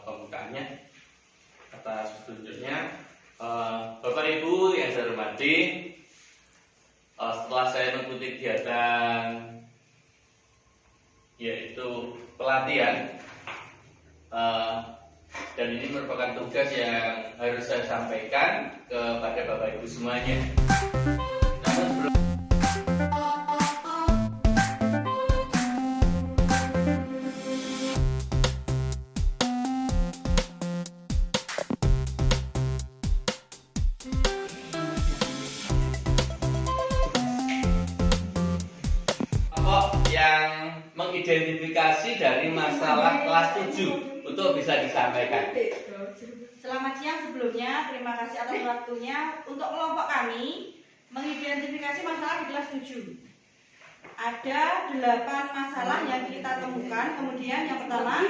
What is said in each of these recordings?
pembukaannya, atas petunjuknya. Bapak Ibu yang saya hormati, setelah saya mengikuti kegiatan yaitu pelatihan, dan ini merupakan tugas yang harus saya sampaikan kepada Bapak Ibu semuanya. Namun yang mengidentifikasi dari masalah kelas 7 untuk bisa disampaikan. Selamat siang sebelumnya, terima kasih atas waktunya. Untuk kelompok kami mengidentifikasi masalah di kelas 7. Ada 8 masalah yang kita temukan. Kemudian yang pertama,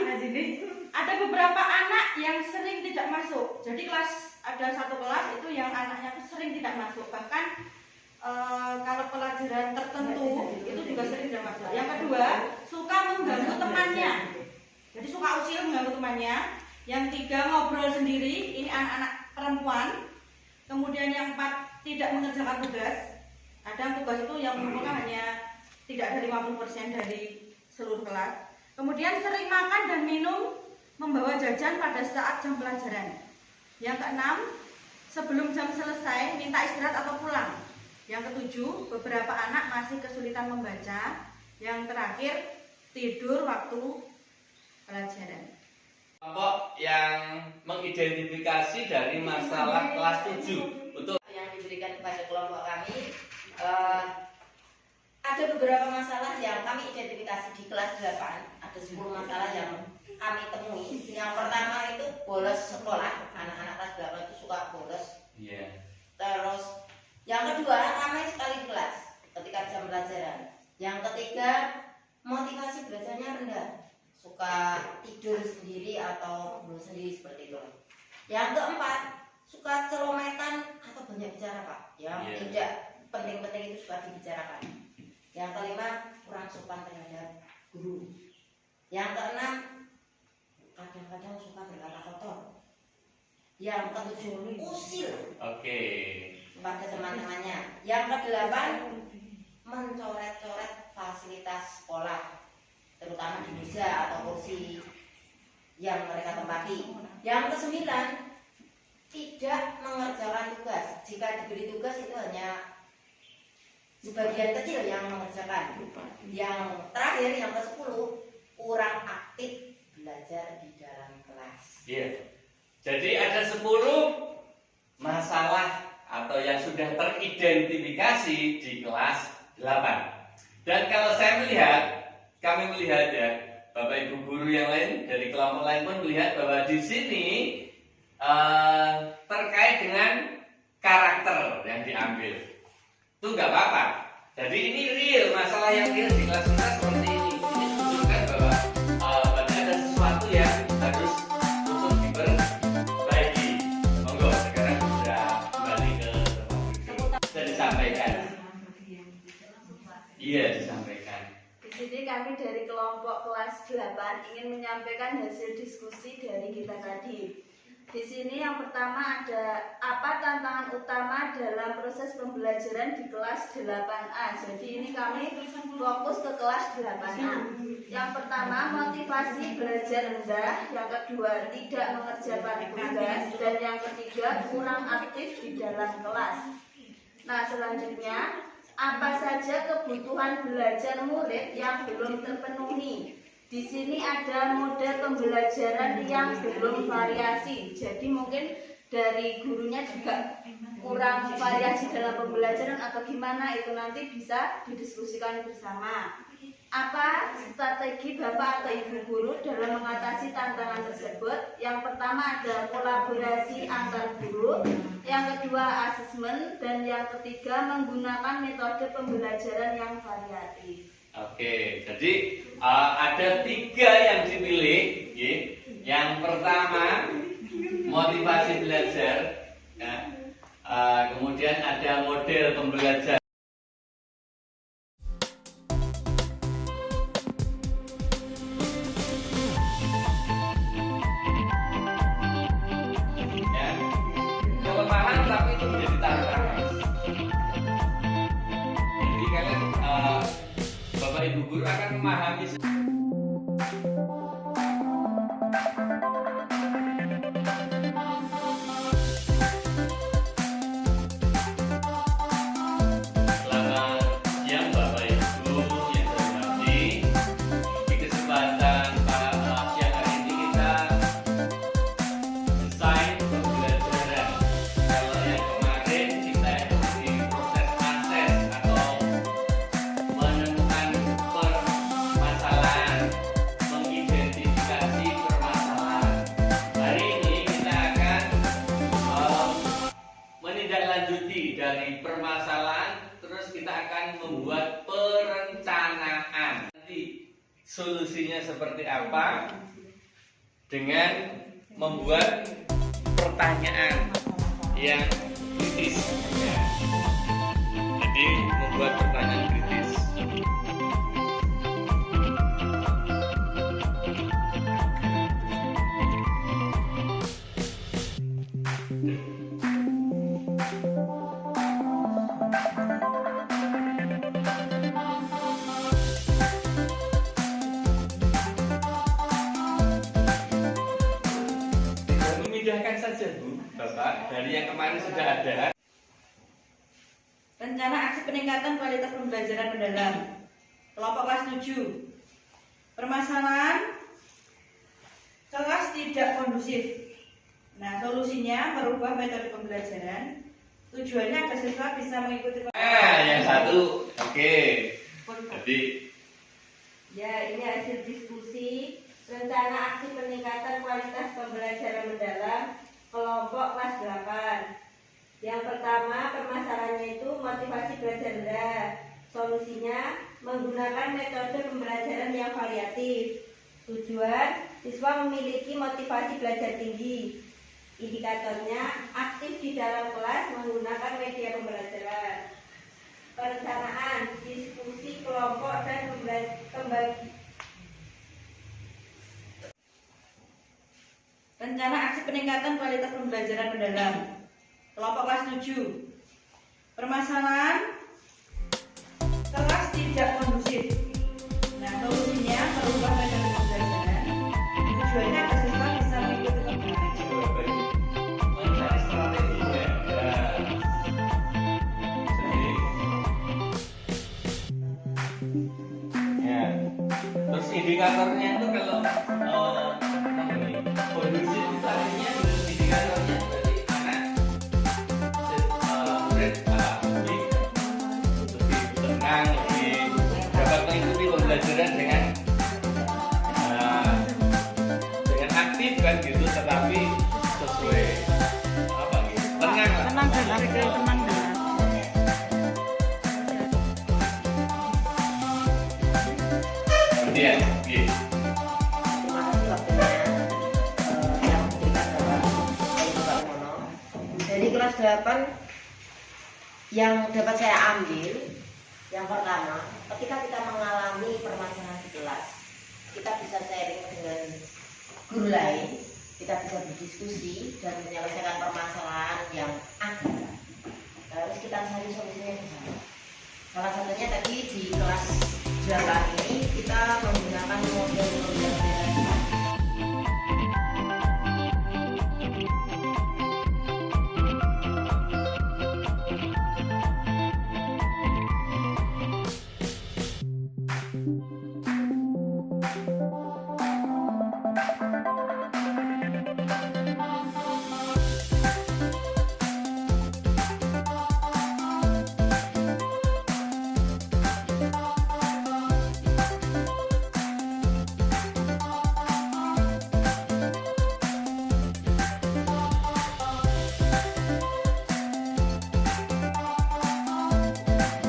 ada beberapa anak yang sering tidak masuk. Jadi ada satu kelas itu yang anaknya sering tidak masuk. Bahkan kalau pelajaran tertentu itu juga sering tidak masuk. Yang kedua, suka mengganggu temannya. Jadi suka usil mengganggu temannya. Yang tiga, ngobrol sendiri. Ini anak-anak perempuan. Kemudian yang 4, tidak mengerjakan tugas. Kadang tugas itu yang mengumpulkan hanya tidak ada 50% dari seluruh kelas. Kemudian sering makan dan minum, membawa jajan pada saat jam pelajaran. Yang keenam, sebelum jam selesai minta istirahat atau pulang. Yang ketujuh, beberapa anak masih kesulitan membaca. Yang terakhir, tidur waktu pelajaran. Kelompok yang mengidentifikasi dari masalah kelas 7 untuk yang diberikan kepada kelompok kami, ada beberapa masalah yang kami identifikasi di kelas 8. Ada 10 masalah yang kami temui. Yang pertama itu bolos sekolah. Anak-anak kelas 8 itu suka bolos. Terus yang kedua, ramai sekali di kelas ketika jam pelajaran. Yang ketiga, motivasi belajarnya rendah, suka tidur sendiri atau bolos sendiri seperti itu. Yang keempat, suka celometan atau banyak bicara, Pak. Yang tidak penting-penting itu suka dibicarakan. Yang kelima, kurang sopan terhadap guru. Yang keenam, kadang-kadang suka berkata kotor. Yang ketujuh, usil pada teman-temannya. Yang kedelapan, mencoret-coret fasilitas sekolah, terutama di meja atau kursi yang mereka tempati. Yang kesembilan, tidak mengerjakan tugas. Jika diberi tugas itu hanya sebagian kecil yang mengerjakan. Yang terakhir, yang ke-10, kurang aktif belajar di dalam kelas. Jadi ada 10 masalah atau yang sudah teridentifikasi di kelas 8. Dan kalau kami melihat ya, Bapak Ibu guru yang lain dari kelompok lain pun melihat bahwa di sini terkait dengan karakter yang diambil. Itu nggak apa-apa. Jadi ini real, masalah yang real di kelas kita seperti ini. Ini menunjukkan bahwa ada sesuatu yang harus untuk diperbaiki. Monggo, sekarang sudah kembali ke tempat sudah disampaikan. Iya, disampaikan. Di sini kami dari kelompok kelas 8 ingin menyampaikan hasil diskusi dari kita tadi. Di sini yang pertama ada apa tantangan utama dalam proses pembelajaran di kelas 8A. Jadi ini kami fokus ke kelas 8A. Yang pertama, motivasi belajar rendah. Yang kedua, tidak mengerjakan tugas. Dan yang ketiga, kurang aktif di dalam kelas. Nah, selanjutnya, apa saja kebutuhan belajar murid yang belum terpenuhi? Di sini ada model pembelajaran yang belum variasi. Jadi mungkin dari gurunya juga kurang variasi dalam pembelajaran atau gimana, itu nanti bisa didiskusikan bersama. Apa strategi Bapak atau Ibu guru dalam mengatasi tantangan tersebut? Yang pertama ada kolaborasi antar guru, yang kedua asesmen, dan yang ketiga menggunakan metode pembelajaran yang variatif. Oke, jadi ada 3 yang dipilih. Yang pertama motivasi belajar, kemudian ada model pembelajaran. perlu menjadi tantangan. Jadi kalian Bapak Ibu guru akan memahami dari permasalahan, terus kita akan membuat perencanaan. Nanti solusinya seperti apa dengan membuat pertanyaan yang kritis. Ya. Jadi membuat pertanyaan kritis. Memindahkan saja Bu, Bapak, dari yang kemarin sudah ada. Rencana aksi peningkatan kualitas pembelajaran mendalam. Kelompok kelas 7. Permasalahan kelas tidak kondusif. Nah, solusinya merubah metode pembelajaran. Tujuannya agar siswa bisa mengikuti Yang satu, oke. Jadi, Ya, ini hasil diskusi rencana aksi peningkatan kualitas pembelajaran mendalam kelompok kelas 8. Yang pertama, permasalahannya itu motivasi belajar rendah. Solusinya menggunakan metode pembelajaran yang variatif. Tujuan, siswa memiliki motivasi belajar tinggi. Indikatornya aktif di dalam kelas menggunakan media pembelajaran. Perencanaan, diskusi kelompok dan pembagi. rencana aksi peningkatan kualitas pembelajaran mendalam. Kelompok kelas 7. Permasalahan kelas tidak kondusif. Nah, solusinya merubah metode pembelajaran. Tujuannya agar siswa bisa mengikuti pembelajaran. mencari strateginya. Ya. Terus indikatornya itu kalau kondusif itu artinya indikatornya berarti anak murid lebih tenang, lebih dapat mengikuti pembelajaran dengan aktif kan gitu, tetapi sesuai apa gitu, tenang lah. Tenang dan tenang dan Kemudian, gitu. Terima kasih waktunya yang diberikan Bapak Ibu Mono. Dari kelas 8 yang dapat saya ambil, yang pertama, ketika kita mengalami permasalahan di kelas, kita bisa sharing dengan guru lain, kita bisa berdiskusi dan menyelesaikan permasalahan yang ada. Harus kita cari solusinya bersama. Salah satunya tadi di kelas 8 ini kita menggunakan model pembelajaran.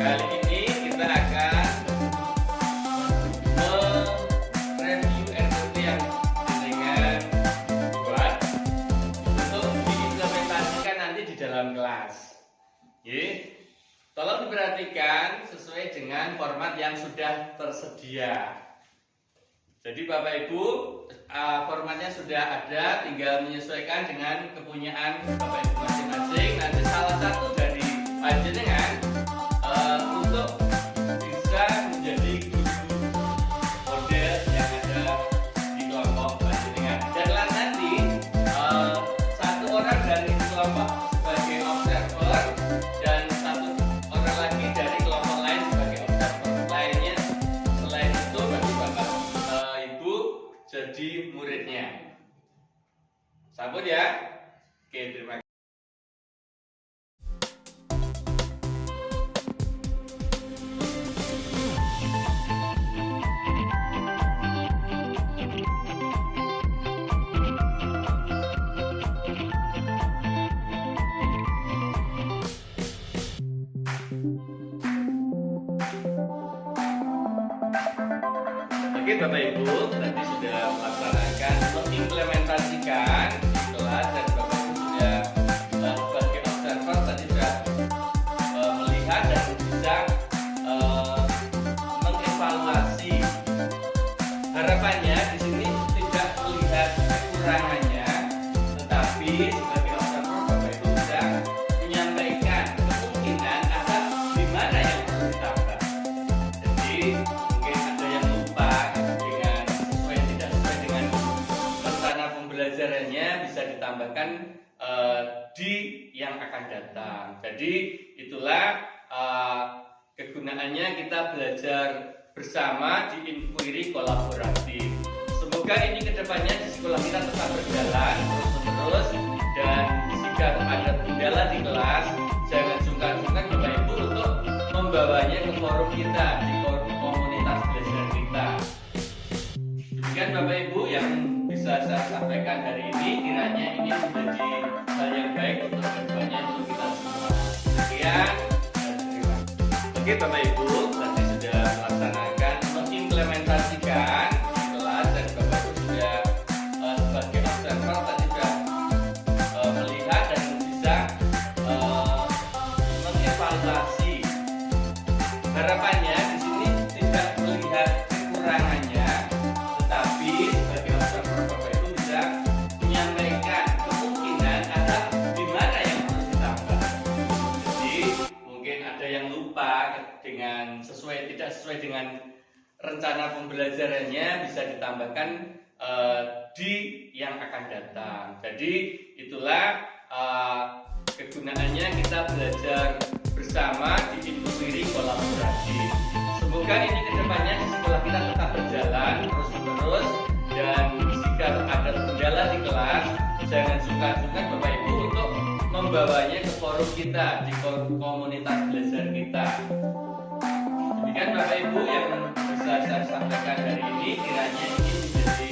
Kali ini kita akan mereview RPT yang dengan buat untuk diimplementasikan nanti di dalam kelas. Oke, tolong diperhatikan sesuai dengan format yang sudah tersedia. Jadi Bapak Ibu, formatnya sudah ada, tinggal menyesuaikan dengan kepunyaan Bapak Ibu masing-masing. Nanti salah satu dari panjenengan untuk bisa menjadi guru model yang ada di kelompok panjenengan. Dan nanti satu orang dari kelompok sebagai observer dan satu orang lagi dari kelompok lain sebagai observer lainnya. Selain itu bagi Bapak Ibu jadi muridnya. Sambut ya. Oke, terima kasih. Oke Bapak Ibu, tadi sudah melaksanakan mengimplementasikan di kelas dan Bapak Ibu sudah sebagai observer tadi sudah melihat dan bisa mengevaluasi. Harapannya di sini tidak melihat kekurangannya, tetapi sebagai observer Bapak Ibu bisa menyampaikan kemungkinan ada di mana yang perlu ditambah. Jadi pembelajarannya bisa ditambahkan di yang akan datang. Jadi itulah kegunaannya kita belajar bersama di inquiry kolaboratif. Semoga ini kedepannya di sekolah kita tetap berjalan terus-menerus, dan jika ada kendala di kelas jangan sungkan-sungkan Bapak Ibu untuk membawanya ke forum kita, di komunitas belajar kita. Demikian Bapak Ibu yang bisa saya sampaikan hari ini, kiranya ini menjadi hal yang baik untuk kedepannya untuk kita semua. Sekian dan terima kasih. Oke Bapak Ibu, tadi sudah melaksanakan mengimplementasikan di kelas dan Bapak Ibu sudah sebagai observer tadi sudah melihat dan bisa mengevaluasi. Harapannya di sini tidak melihat kekurangannya, tetapi sebagai observer Bapak Ibu bisa menyampaikan kemungkinan ada di mana yang perlu ditambah. Jadi mungkin ada yang lupa dengan tidak sesuai dengan rencana pembelajarannya, bisa ditambahkan di yang akan datang. Jadi itulah kegunaannya kita belajar bersama di inquiry kolaboratif. Semoga ini kedepannya di sekolah kita tetap berjalan terus-menerus, dan jika ada kendala di kelas jangan sungkan-sungkan Bapak Ibu untuk membawanya ke forum kita, di komunitas belajar kita. Demikian Bapak Ibu yang bisa saya sampaikan hari ini, kiranya ini menjadi